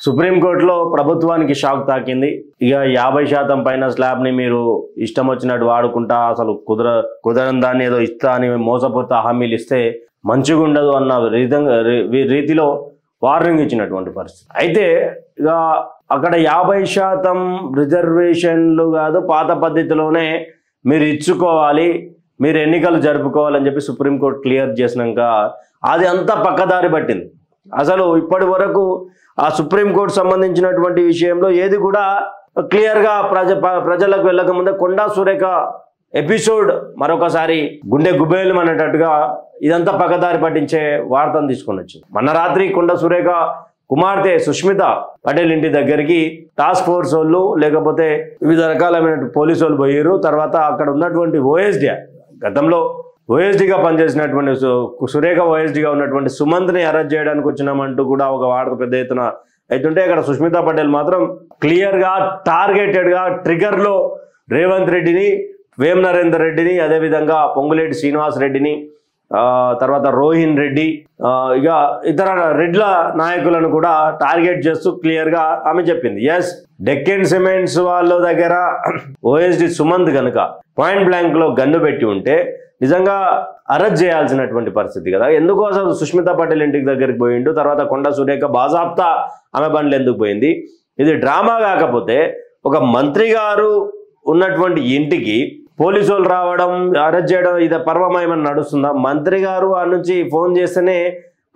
సుప్రీంకోర్టులో ప్రభుత్వానికి షాక్ తాకింది. ఇక 50% పైన స్లాబ్ని మీరు ఇష్టం వచ్చినట్టు వాడుకుంటా, అసలు కుదరని దాన్ని ఏదో ఇస్తా అని మోసపోతా హామీలు ఇస్తే మంచిగా ఉండదు అన్న రీతిలో వార్నింగ్ ఇచ్చినటువంటి పరిస్థితి. అయితే ఇక అక్కడ 50% రిజర్వేషన్లు కాదు, పాత పద్ధతిలోనే మీరు ఇచ్చుకోవాలి, మీరు ఎన్నికలు జరుపుకోవాలని చెప్పి సుప్రీంకోర్టు క్లియర్ చేసినాక అది అంతా పక్కదారి పట్టింది. అసలు ఇప్పటి వరకు ఆ సుప్రీంకోర్టు సంబంధించినటువంటి విషయంలో ఏది కూడా క్లియర్గా ప్రజలకు వెళ్ళక ముందే కొండా సురేఖ ఎపిసోడ్ మరొకసారి గుండె గుబేలు అనేటట్టుగా ఇదంతా పక్కదారి పట్టించే వార్తను తీసుకొని వచ్చింది. మొన్న రాత్రి కొండా సురేఖ కుమార్తె సుష్మిత పటేల్ ఇంటి దగ్గరికి టాస్క్ ఫోర్స్ వాళ్ళు లేకపోతే వివిధ రకాలైన పోలీసు వాళ్ళు పోయారు. తర్వాత అక్కడ ఉన్నటువంటి ఓఎస్డీ, గతంలో ఓఎస్డీగా పనిచేసినటువంటి సురేఖ ఓఎస్డీగా ఉన్నటువంటి సుమంత్ని అరెస్ట్ చేయడానికి వచ్చినామంటూ కూడా ఒక వార్త పెద్ద ఎత్తున అవుతుంటే, ఇక్కడ సుష్మితా పటేల్ మాత్రం క్లియర్గా టార్గెటెడ్గా ట్రిగర్లో రేవంత్ రెడ్డిని, వేం నరేందర్ రెడ్డిని, అదేవిధంగా పొంగులేటి శ్రీనివాస్ రెడ్డిని, తర్వాత రోహిన్ రెడ్డి, ఇక ఇతర రెడ్ల నాయకులను కూడా టార్గెట్ చేస్తూ క్లియర్గా ఆమె చెప్పింది. ఎస్, డెక్కన్ సిమెంట్స్ వాళ్ళ దగ్గర ఓఎస్డి సుమంత్ కనుక పాయింట్ బ్లాంక్లో గన్ను పెట్టి ఉంటే నిజంగా అరెస్ట్ చేయాల్సినటువంటి పరిస్థితి కదా. ఎందుకు అసలు సుష్మితా పటేల్ ఇంటికి దగ్గరికి పోయిండు, తర్వాత కొండా సురేఖ బాజాప్తా ఆమె బండ్లు ఎందుకు పోయింది? ఇది డ్రామా కాకపోతే ఒక మంత్రి గారు ఉన్నటువంటి ఇంటికి పోలీసు వాళ్ళు రావడం, అరెస్ట్ చేయడం, ఇది పర్వమయమని నడుస్తుందా? మంత్రి గారు ఆ నుంచి ఫోన్ చేస్తేనే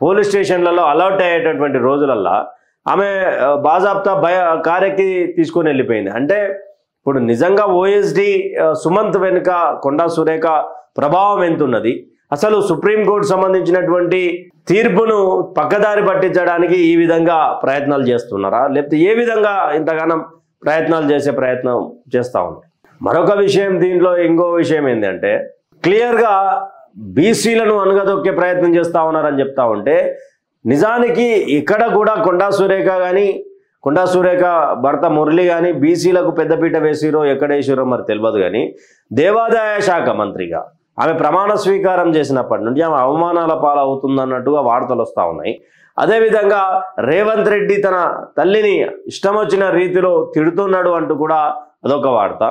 పోలీస్ స్టేషన్లలో అలర్ట్ అయ్యేటటువంటి రోజులల్లో ఆమె బాజాప్తా కారెక్కి తీసుకొని వెళ్ళిపోయింది. అంటే ఇప్పుడు నిజంగా ఓఎస్డి సుమంత్ వెనుక కొండా సురేఖ ప్రభావం ఎంత ఉన్నది? అసలు సుప్రీంకోర్టు సంబంధించినటువంటి తీర్పును పక్కదారి పట్టించడానికి ఈ విధంగా ప్రయత్నాలు చేస్తున్నారా, లేకపోతే ఏ విధంగా ఇంతగానం ప్రయత్నాలు చేస్తూ ఉన్నారు? మరొక విషయం, దీంట్లో ఇంకో విషయం ఏంటంటే క్లియర్గా బీసీలను అనగదొక్కే ప్రయత్నం చేస్తూ ఉన్నారని చెప్తా ఉంటే, నిజానికి ఇక్కడ కూడా కొండా సురేఖ కానీ, కొండా సురేఖ భర్త మురళి కానీ బీసీలకు పెద్దపీట వేసిరో ఎక్కడ వేసిరో మరి తెలియదు. కానీ దేవాదాయ శాఖ మంత్రిగా ఆమె ప్రమాణ స్వీకారం చేసినప్పటి నుండి ఆమె అవమానాల పాలవుతుందన్నట్టుగా వార్తలు వస్తూ ఉన్నాయి. అదేవిధంగా రేవంత్ రెడ్డి తన తల్లిని ఇష్టం వచ్చిన రీతిలో తిడుతున్నాడు అంటూ కూడా అదొక వార్త.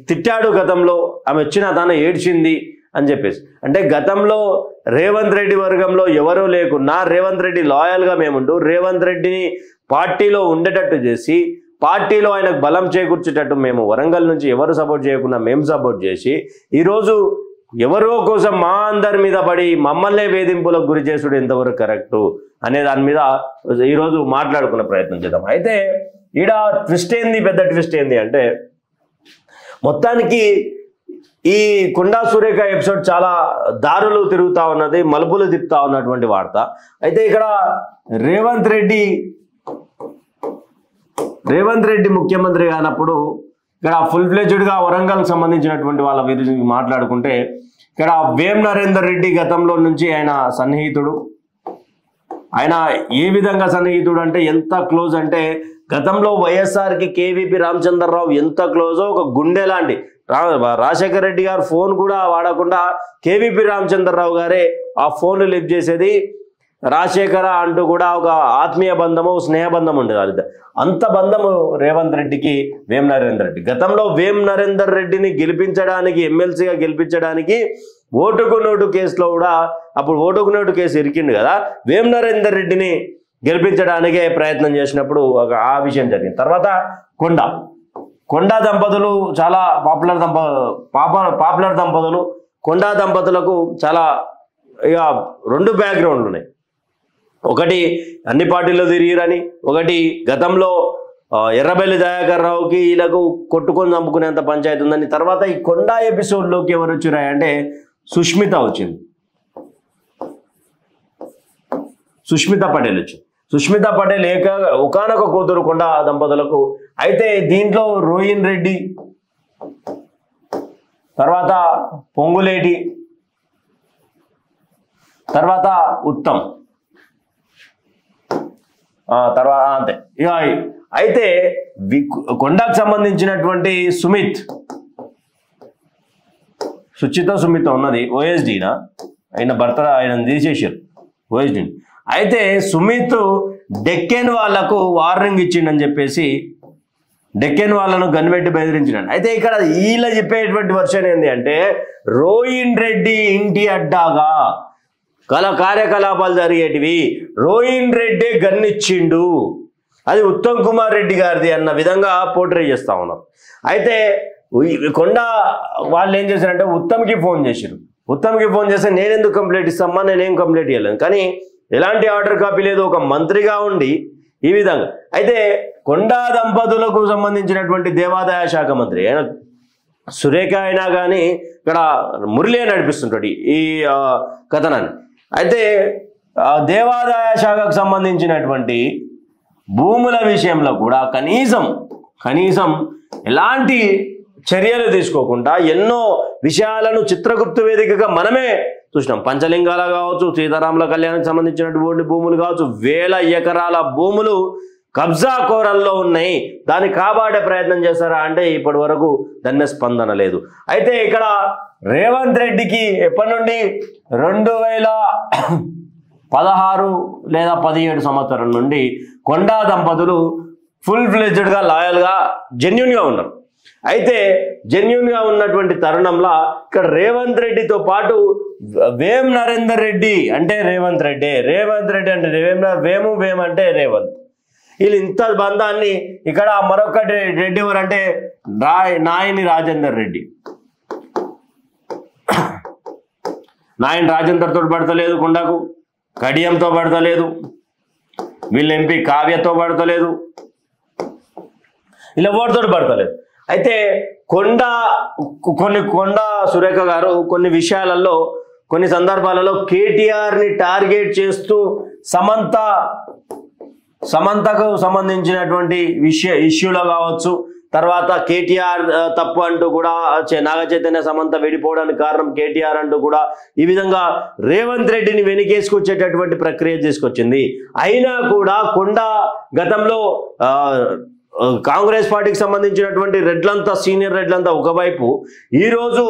తిట్టాడు గతంలో, ఆమె వచ్చిన తను ఏడ్చింది అని చెప్పేసి. అంటే గతంలో రేవంత్ రెడ్డి వర్గంలో ఎవరూ లేకున్నా రేవంత్ రెడ్డి లాయల్గా మేముంటూ రేవంత్ రెడ్డిని పార్టీలో ఉండేటట్టు చేసి, పార్టీలో ఆయనకు బలం చేకూర్చేటట్టు మేము వరంగల్ నుంచి ఎవరు సపోర్ట్ చేయకుండా మేము సపోర్ట్ చేసి, ఈరోజు ఎవరో కోసం మా అందరి మీద పడి మమ్మల్నే వేధింపులకు గురి చేసుడు ఎంతవరకు కరెక్టు అనే దాని మీద ఈరోజు మాట్లాడుకునే ప్రయత్నం చేద్దాం. అయితే ఈడ ట్విస్ట్ ఏంది, పెద్ద ట్విస్ట్ ఏంది అంటే, మొత్తానికి ఈ కొండా సురేఖ ఎపిసోడ్ చాలా దారులు తిరుగుతూ ఉన్నది, మలుపులు తిప్పుతా ఉన్నటువంటి వార్త. అయితే ఇక్కడ రేవంత్ రెడ్డి ముఖ్యమంత్రి కానప్పుడు ఇక్కడ ఫుల్ ఫ్లెడ్జ్డ్గా వరంగల్కి సంబంధించినటువంటి వాళ్ళ గురించి మాట్లాడుకుంటే, ఇక్కడ వేం నరేందర్ రెడ్డి గతంలో నుంచి ఆయన సన్నిహితుడు. ఆయన ఏ విధంగా సన్నిహితుడు అంటే ఎంత క్లోజ్ అంటే, గతంలో వైఎస్ఆర్కి కేవీపీ రామచంద్రరావు ఎంత క్లోజో, ఒక గుండె లాంటి రాజశేఖర రెడ్డి గారు ఫోన్ కూడా వాడకుండా కేవీపీ రామచంద్రరావు గారే ఆ ఫోన్లు లిఫ్ట్ చేసేది. రాజశేఖర అంటూ కూడా ఒక ఆత్మీయ బంధము, స్నేహబంధం ఉండేది. అది అంత బంధము రేవంత్ రెడ్డికి వేం నరేందర్ రెడ్డి. గతంలో వేం నరేందర్ రెడ్డిని గెలిపించడానికి, ఎమ్మెల్సీగా గెలిపించడానికి ఓటుకు నోటు కేసులో కూడా, అప్పుడు ఓటుకు నోటు కేసు ఇరికిండు కదా, వేం నరేందర్ రెడ్డిని గెలిపించడానికే ప్రయత్నం చేసినప్పుడు ఆ విషయం జరిగింది. తర్వాత కొండా దంపతులు చాలా పాపులర్ దంపతులు. కొండా దంపతులకు చాలా ఇక రెండు బ్యాక్గ్రౌండ్లు ఉన్నాయి. ఒకటి అన్ని పార్టీల్లో తిరిగిరని, ఒకటి గతంలో ఎర్రబెల్లి దయాకర్ రావుకి వీళ్ళకు కొట్టుకొని చంపుకునేంత పంచాయతీ ఉందని. తర్వాత ఈ కొండా ఎపిసోడ్లోకి ఎవరు వచ్చిరాయంటే సుష్మిత వచ్చింది, సుష్మితా పటేల్ వచ్చింది. సుష్మితా పటేల్ ఒకానొక కూతురు కొండా దంపతులకు. అయితే దీంట్లో రోహిన్ రెడ్డి, తర్వాత పొంగులేటి, తర్వాత ఉత్తమ్, తర్వాత అంతే ఇక. అయితే కొండకు సంబంధించినటువంటి సుచిత ఉన్నది ఓఎస్డీనా, ఆయన భర్త ఆయన తీసేసారు ఓఎస్డీని. అయితే సుమిత్ డెక్కన్ వాళ్లకు వార్నింగ్ ఇచ్చిండని చెప్పేసి డెక్కన్ వాళ్ళను గన్మెట్టి బెదిరించినాడు. అయితే ఇక్కడ వీళ్ళ చెప్పేటువంటి వర్షన్ ఏంటి అంటే రోహిన్ రెడ్డి ఇంటి అడ్డాగా కార్యకలాపాలు జరిగేటివి, రోహిన్ రెడ్డి గన్నిచ్చిండు, అది ఉత్తమ్ కుమార్ రెడ్డి గారిది అన్న విధంగా పోర్ట్రే చేస్తా ఉన్నారు. అయితే కొండ వాళ్ళు ఏం చేశారంటే ఉత్తమ్కి ఫోన్ చేశారు. ఉత్తమ్కి ఫోన్ చేస్తే నేనెందుకు కంప్లైంట్ ఇస్తామా, నేనేం కంప్లైంట్ ఇవ్వలేను, కానీ ఎలాంటి ఆర్డర్ కాపీ లేదు, ఒక మంత్రిగా ఉండి ఈ విధంగా. అయితే కొండా దంపతులకు సంబంధించినటువంటి దేవాదాయ శాఖ మంత్రి ఆయన సురేఖ అయినా కానీ ఇక్కడ మురళి నడిపిస్తుంటాడు ఈ కథనాన్ని. అయితే దేవాదాయ శాఖకు సంబంధించినటువంటి భూముల విషయంలో కూడా కనీసం ఎలాంటి చర్యలు తీసుకోకుండా ఎన్నో విషయాలను చిత్రగుప్త వేదికగా మనమే చూసినాం. పంచలింగాల కావచ్చు, సీతారాముల కళ్యాణానికి సంబంధించినటువంటి భూములు కావచ్చు, వేల ఎకరాల భూములు కబ్జా కోరల్లో ఉన్నాయి. దాన్ని కాపాడే ప్రయత్నం చేస్తారా అంటే ఇప్పటి వరకు దాని స్పందన లేదు. అయితే ఇక్కడ రేవంత్ రెడ్డికి ఎప్పటి నుండి 2016 లేదా 17 సంవత్సరం నుండి కొండా దంపతులు ఫుల్ ఫ్లెడ్జ్డ్గా లాయల్గా జెన్యున్గా ఉన్నారు. అయితే జెన్యున్గా ఉన్నటువంటి తరుణంలో ఇక్కడ రేవంత్ రెడ్డితో పాటు వేం నరేందర్ రెడ్డి అంటే రేవంత్ రెడ్డి అంటే వేం అంటే రేవంత్, వీళ్ళు ఇంత బంధాన్ని ఇక్కడ మరొకటి రెడ్డి ఎవరంటే నాయని రాజేందర్ రెడ్డి. నాయని రాజేందర్ తోటి పడతలేదు కొండకు, కడియంతో పడతలేదు, వీళ్ళ ఎంపీ కావ్యతో పడతలేదు, ఇలా ఎవరితో పడతలేదు. అయితే కొండా సురేఖ గారు కొన్ని విషయాలలో కొన్ని సందర్భాలలో కేటీఆర్ని టార్గెట్ చేస్తూ సమంతకు సంబంధించినటువంటి ఇష్యూలో కావచ్చు, తర్వాత కేటీఆర్ తప్పు అంటూ కూడా నాగ చైతన్య సమంత విడిపోవడానికి కారణం కేటీఆర్ అంటూ కూడా ఈ విధంగా రేవంత్ రెడ్డిని వెనుకేసుకొచ్చేటటువంటి ప్రక్రియ తీసుకొచ్చింది. అయినా కూడా కొండా గతంలో కాంగ్రెస్ పార్టీకి సంబంధించినటువంటి రెడ్లంతా సీనియర్ రెడ్లంతా ఒకవైపు, ఈరోజు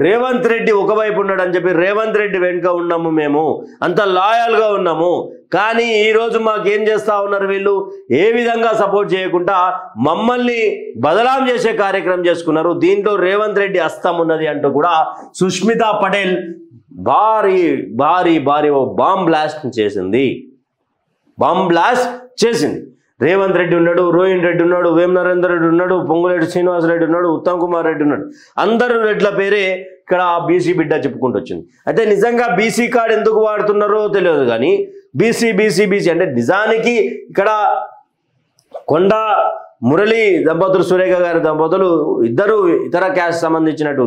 రేవంత్ రెడ్డి ఒకవైపు ఉన్నాడు అని చెప్పి రేవంత్ రెడ్డి వెనుక ఉన్నాము, మేము అంత లాయల్గా ఉన్నాము, కానీ ఈరోజు మాకేం చేస్తా ఉన్నారు వీళ్ళు, ఏ విధంగా సపోర్ట్ చేయకుండా మమ్మల్ని బదలాం చేసే కార్యక్రమం చేసుకున్నారు, దీంట్లో రేవంత్ రెడ్డి హస్తం ఉన్నది అంటూ కూడా సుష్మితా పటేల్ భారీ భారీ భారీ బాంబ్ బ్లాస్ట్ చేసింది. రేవంత్ రెడ్డి ఉన్నాడు, రోహిన్ రెడ్డి ఉన్నాడు, వేం నరేందర్ రెడ్డి ఉన్నాడు, పొంగులేటి శ్రీనివాస్ రెడ్డి ఉన్నాడు, ఉత్తమ్ కుమార్ రెడ్డి ఉన్నాడు, అందరూ రెడ్ల పేరే ఇక్కడ బీసీ బిడ్డ చెప్పుకుంటూ వచ్చింది. అయితే నిజంగా బీసీ కార్డు ఎందుకు వాడుతున్నారో తెలియదు, కానీ బీసీ అంటే నిజానికి ఇక్కడ కొండా మురళి దంపతులు, సురేఖ గారి దంపతులు ఇద్దరు ఇతర క్యాస్ట్ సంబంధించినట్టు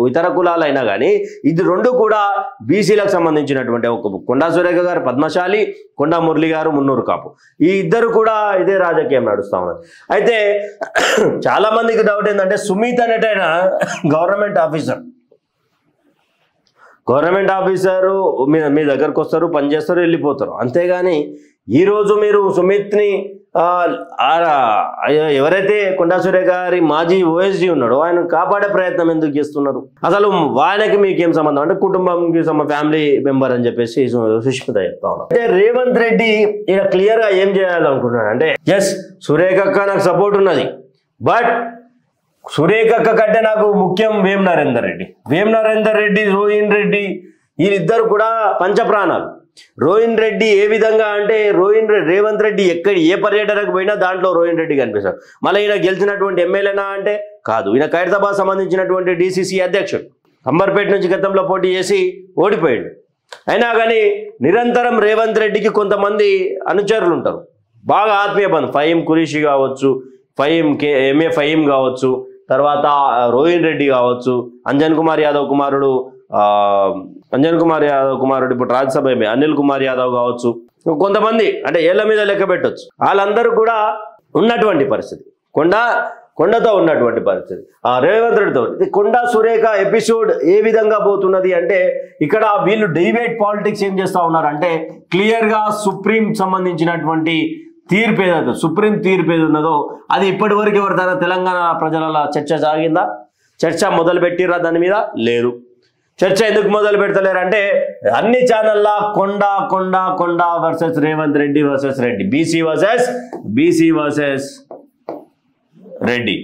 ఇతర కులాలైనా కానీ ఇది రెండు కూడా బీసీలకు సంబంధించినటువంటి ఒక కొండా సురేఖ గారు పద్మశాలి, కొండా మురళి గారు మున్నూరు కాపు, ఈ ఇద్దరు కూడా ఇదే రాజకీయం నడుస్తూ ఉన్నారు. అయితే చాలా మందికి డౌట్ ఏంటంటే సుమిత్ అనేటైనా గవర్నమెంట్ ఆఫీసరు మీ దగ్గరకు వస్తారు, పనిచేస్తారు, వెళ్ళిపోతారు, అంతేగాని ఈరోజు మీరు సుమిత్ని ఎవరైతే కొండా సురేఖ గారి మాజీ ఓఎస్డీ ఉన్నాడో ఆయన కాపాడే ప్రయత్నం ఎందుకు చేస్తున్నారు? అసలు ఆయనకి మీకేం సంబంధం అంటే కుటుంబంకి ఫ్యామిలీ మెంబర్ అని చెప్పేసి సుష్మిత చెప్తా ఉన్నారు. అంటే రేవంత్ రెడ్డి ఇలా క్లియర్ గా ఏం చేయాలనుకుంటున్నాడు అంటే, ఎస్ సురేఖ అక్క నాకు సపోర్ట్ ఉన్నది, బట్ సురేఖ అక్క కంటే నాకు ముఖ్యం వేం నరేందర్ రెడ్డి, రోహిన్ రెడ్డి, వీళ్ళిద్దరు కూడా పంచప్రాణాలు. రోహిన్ రెడ్డి ఏ విధంగా అంటే రేవంత్ రెడ్డి ఏ పర్యటనకు పోయినా దాంట్లో రోహిన్ రెడ్డి కనిపిస్తాడు. మళ్ళీ ఈయన గెలిచినటువంటి ఎమ్మెల్యేనా అంటే కాదు, ఈయన ఖైరతాబాద్ సంబంధించినటువంటి డిసిసి అధ్యక్షుడు, అంబర్పేట నుంచి గతంలో పోటీ చేసి ఓడిపోయాడు. అయినా కానీ నిరంతరం రేవంత్ రెడ్డికి కొంతమంది అనుచరులు ఉంటారు, బాగా ఆత్మీయ బంధు, ఫహీం ఖురేషీ కావచ్చు, ఎంఏ ఫహీం కావచ్చు, తర్వాత రోహిన్ రెడ్డి కావచ్చు, అంజన్ కుమార్ యాదవ్ కుమారుడు ఇప్పుడు రాజ్యసభ అనిల్ కుమార్ యాదవ్ కావచ్చు, కొంతమంది అంటే ఏళ్ల మీద లెక్క పెట్టవచ్చు, వాళ్ళందరూ కూడా ఉన్నటువంటి పరిస్థితి, కొండతో ఉన్నటువంటి పరిస్థితి. రేవంత్ రెడ్డితో కొండా సురేఖ ఎపిసోడ్ ఏ విధంగా పోతున్నది అంటే, ఇక్కడ వీళ్ళు డిబేట్ పాలిటిక్స్ ఏం చేస్తా ఉన్నారంటే, క్లియర్గా సుప్రీం సంబంధించినటువంటి సుప్రీం తీర్పు ఏది ఉన్నదో అది ఇప్పటి వరకు ఎవరిదైనా తెలంగాణ ప్రజల చర్చ సాగిందా? చర్చ మొదలు పెట్టిరా? దాని మీద లేదు. చర్చ ఎందుకు మొదలు పెడతలేరు అంటే అన్ని ఛానల్లా కొండ కొండ కొండ versus Revanth Reddy versus Reddy, BC versus Reddy,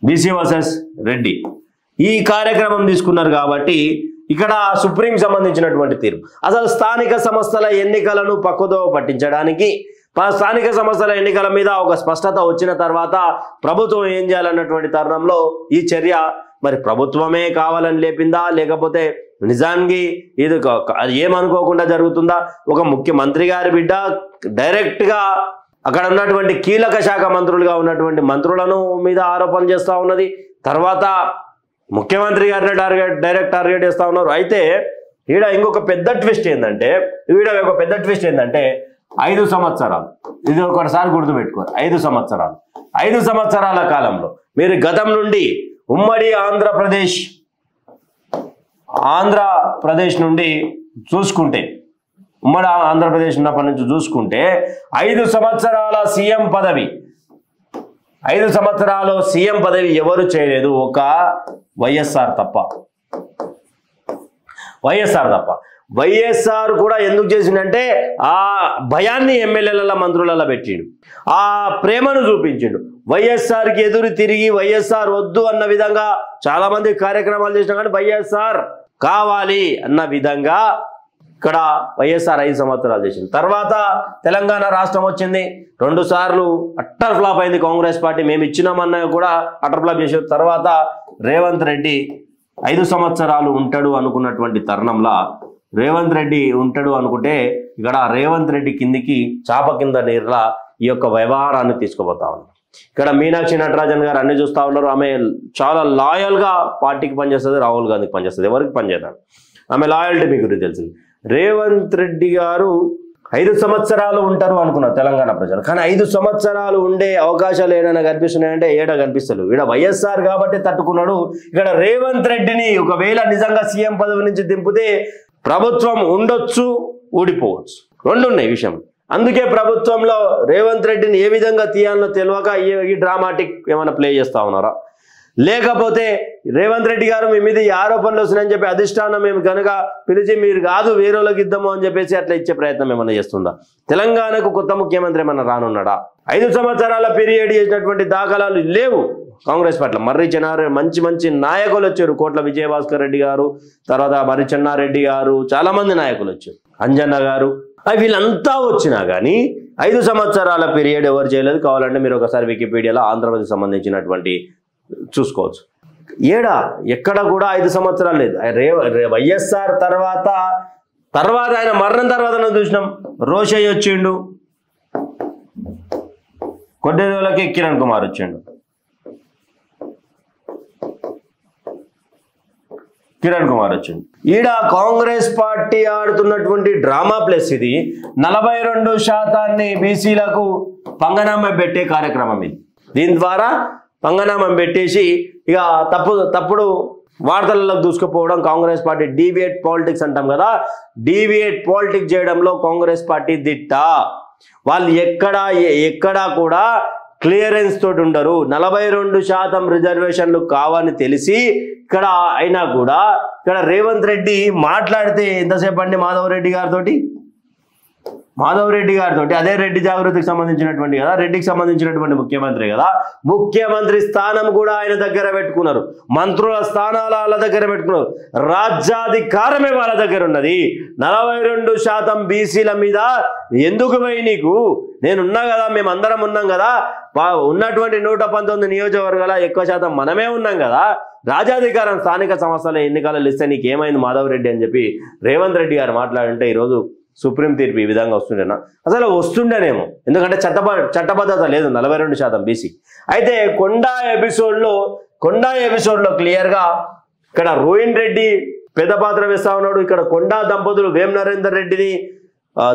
BC versus Reddy ఈ కార్యక్రమం తీసుకున్నారు. కాబట్టి ఇక్కడ సుప్రీం సంబంధించినటువంటి తీర్పు అసలు స్థానిక సంస్థల ఎన్నికలను పక్కదోవ పట్టించడానికి, స్థానిక సంస్థల ఎన్నికల మీద ఒక స్పష్టత వచ్చిన తర్వాత ప్రభుత్వం ఏం చేయాలన్నటువంటి తరుణంలో ఈ చర్య మరి ప్రభుత్వమే కావాలని లేపిందా, లేకపోతే నిజానికి ఇది ఏమనుకోకుండా జరుగుతుందా? ఒక ముఖ్యమంత్రి గారి బిడ్డ డైరెక్ట్గా అక్కడ ఉన్నటువంటి కీలక శాఖ మంత్రులుగా ఉన్నటువంటి మంత్రులను మీద ఆరోపణలు చేస్తూ ఉన్నది. తర్వాత ముఖ్యమంత్రి గారిని డైరెక్ట్ టార్గెట్ చేస్తూ ఉన్నారు. అయితే ఈడ ఇంకొక పెద్ద ట్విస్ట్ ఏంటంటే 5 సంవత్సరాలు, ఇది ఒకసారి గుర్తుపెట్టుకోరు, 5 సంవత్సరాలు, 5 సంవత్సరాల కాలంలో మీరు గతం నుండి ఉమ్మడి ఆంధ్రప్రదేశ్ నుండి చూసుకుంటే, ఉమ్మడి ఆంధ్రప్రదేశ్ ఉన్నప్పటి నుంచి చూసుకుంటే 5 సంవత్సరాల సీఎం పదవి, 5 సంవత్సరాలు సీఎం పదవి ఎవరు చేయలేదు, ఒక వైఎస్ఆర్ తప్ప. వైఎస్ఆర్ కూడా ఎందుకు చేసిండంటే ఆ భయాన్ని ఎమ్మెల్యేల మంత్రులలో పెట్టిండు, ఆ ప్రేమను చూపించిండు. వైఎస్ఆర్కి ఎదురు తిరిగి వైఎస్ఆర్ వద్దు అన్న విధంగా చాలా మంది కార్యక్రమాలు చేసినా కానీ వైఎస్ఆర్ కావాలి అన్న విధంగా ఇక్కడ వైఎస్ఆర్ 5 సంవత్సరాలు చేసింది. తర్వాత తెలంగాణ రాష్ట్రం వచ్చింది, 2 సార్లు అట్టర్ ఫ్లాప్ అయింది కాంగ్రెస్ పార్టీ, మేము ఇచ్చినామన్నా కూడా అట్టర్ ఫ్లాప్ చేసారు. తర్వాత రేవంత్ రెడ్డి 5 సంవత్సరాలు ఉంటాడు అనుకున్నటువంటి తరుణంలో రేవంత్ రెడ్డి ఉంటాడు అనుకుంటే ఇక్కడ రేవంత్ రెడ్డి కిందికి చాప కింద నీరులా ఈ యొక్క వ్యవహారాన్ని తీసుకుపోతా ఉన్నారు. ఇక్కడ మీనాక్షి నటరాజన్ గారు అన్ని చూస్తూ ఉన్నారు. ఆమె చాలా లాయల్గా పార్టీకి పనిచేస్తుంది, రాహుల్ గాంధీకి పనిచేస్తుంది, ఎవరికి పనిచేస్తారు. ఆమె లాయల్టీ మీ గురించి తెలిసింది. రేవంత్ రెడ్డి గారు 5 సంవత్సరాలు ఉంటారు అనుకున్నారు తెలంగాణ ప్రజలు, కానీ 5 సంవత్సరాలు ఉండే అవకాశాలు ఏమైనా కనిపిస్తున్నాయంటే ఏడ కనిపిస్తలేవు. ఇక్కడ వైఎస్ఆర్ కాబట్టి తట్టుకున్నాడు. ఇక్కడ రేవంత్ రెడ్డిని ఒకవేళ నిజంగా సీఎం పదవి నుంచి దింపితే ప్రభుత్వం ఉండొచ్చు, ఊడిపోవచ్చు, 2 ఉన్నాయి విషయం. అందుకే ప్రభుత్వంలో రేవంత్ రెడ్డిని ఏ విధంగా తీయాలనో తెలియక ఈ డ్రామాటిక్ ఏమైనా ప్లే చేస్తా ఉన్నారా, లేకపోతే రేవంత్ రెడ్డి గారు మీ మీద ఈ ఆరోపణలు వస్తున్నాయని చెప్పి అధిష్టానం మేము కనుక పిలిచి మీరు కాదు వేరేలోకి ఇద్దాము అని చెప్పేసి అట్లా ఇచ్చే ప్రయత్నం ఏమన్నా చేస్తుందా? తెలంగాణకు కొత్త ముఖ్యమంత్రి ఏమన్నా రానున్నాడా? 5 సంవత్సరాల పీరియడ్ చేసినటువంటి దాఖలాలు లేవు కాంగ్రెస్ పట్ల. మర్రి చెన్నారెడ్డి మంచి నాయకులు వచ్చారు, కోట్ల విజయభాస్కర్ రెడ్డి గారు, తర్వాత మర్రి చెన్నారెడ్డి గారు, చాలా మంది నాయకులు వచ్చారు, అంజన్న గారు, వీళ్ళంతా వచ్చినా కానీ 5 సంవత్సరాల పీరియడ్ ఎవరు చేయలేదు. కావాలంటే మీరు ఒకసారి వికీపీడియాలో ఆంధ్రప్రదేశ్ సంబంధించినటువంటి చూసుకోవచ్చు. ఎక్కడ కూడా 5 సంవత్సరాలు లేదు. వైఎస్ఆర్ తర్వాత ఆయన మరణం తర్వాత చూసినాం, రోషయ్య వచ్చిండు, కొద్ది రోజులకి కిరణ్ కుమార్ వచ్చిండు. ఈడ కాంగ్రెస్ పార్టీ ఆడుతున్నటువంటి డ్రామా ప్లస్ ఇది 42% బీసీలకు పంగనామం పెట్టే కార్యక్రమం ఇది. దీని ద్వారా పంగనామం పెట్టేసి ఇక తప్పుడు వార్తలకు దూసుకుపోవడం కాంగ్రెస్ పార్టీ. డీవియేట్ పాలిటిక్స్ అంటాం కదా, డీవియేట్ పాలిటిక్స్ చేయడంలో కాంగ్రెస్ పార్టీ దిట్ట. వాళ్ళు ఎక్కడా కూడా క్లియరెన్స్ తోటి ఉండరు. 42% రిజర్వేషన్లు కావని తెలిసి ఇక్కడ అయినా కూడా ఇక్కడ రేవంత్ రెడ్డి మాట్లాడితే ఎంతసేపు అండి మాధవ్ రెడ్డి గారితో, అదే రెడ్డి జాగృతికి సంబంధించినటువంటి కదా, రెడ్డికి సంబంధించినటువంటి ముఖ్యమంత్రి కదా, ముఖ్యమంత్రి స్థానం కూడా ఆయన దగ్గర పెట్టుకున్నారు, మంత్రుల స్థానాలు వాళ్ళ దగ్గర పెట్టుకున్నారు, రాజ్యాధికారమే వాళ్ళ దగ్గర ఉన్నది. 42% బీసీల మీద ఎందుకు పోయి నీకు, నేనున్నా కదా, మేమందరం ఉన్నాం కదా, ఉన్నటువంటి 119 నియోజకవర్గాల ఎక్కువ శాతం మనమే ఉన్నాం కదా, రాజ్యాధికారం స్థానిక సంస్థల ఎన్నికలలో ఇస్తే నీకేమైంది మాధవ్ రెడ్డి అని చెప్పి రేవంత్ రెడ్డి గారు మాట్లాడుంటే ఈరోజు సుప్రీం తీర్పు ఈ విధంగా వస్తుండేనా? అసలు వస్తుండేనేమో, ఎందుకంటే చట్టబద్ధత లేదు 42% బీసీ. అయితే కొండా ఎపిసోడ్లో క్లియర్గా ఇక్కడ రోహిన్ రెడ్డి పెద్ద పాత్ర వేస్తా ఉన్నాడు. ఇక్కడ కొండా దంపతులు వేం నరేందర్ రెడ్డిని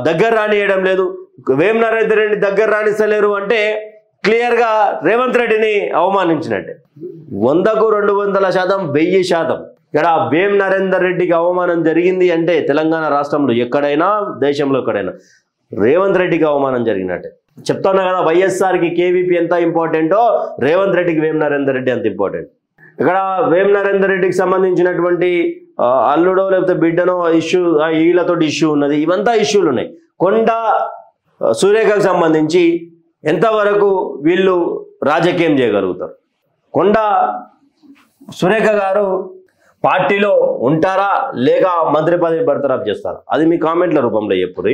దగ్గర రానియడం లేదు, వేం నరేందర్ రెడ్డి దగ్గర రాణిస్తలేరు అంటే క్లియర్గా రేవంత్ రెడ్డిని అవమానించినట్టే. 100కు 200%, 1000%. ఇక్కడ వేం నరేందర్ రెడ్డికి అవమానం జరిగింది అంటే తెలంగాణ రాష్ట్రంలో ఎక్కడైనా, దేశంలో ఎక్కడైనా రేవంత్ రెడ్డికి అవమానం జరిగినట్టే. చెప్తున్నా కదా, వైఎస్ఆర్కి కేవీపీ ఎంత ఇంపార్టెంటో రేవంత్ రెడ్డికి వేం నరేందర్ రెడ్డి అంత ఇంపార్టెంట్. ఇక్కడ వేం నరేందర్ రెడ్డికి సంబంధించినటువంటి అల్లుడో లేకపోతే బిడ్డనో ఇష్యూ, వీళ్ళతో ఇష్యూ ఉన్నది. ఇవంతా ఇష్యూలు ఉన్నాయి. కొండ సురేఖకు సంబంధించి ఎంతవరకు వీళ్ళు రాజకీయం చేయగలుగుతారు? కొండ సురేఖ గారు పార్టీలో ఉంటారా లేక మంత్రి పదవి బర్తరఫ్ చేస్తారా? అది మీ కామెంట్ల రూపంలో చెప్పుర్రి.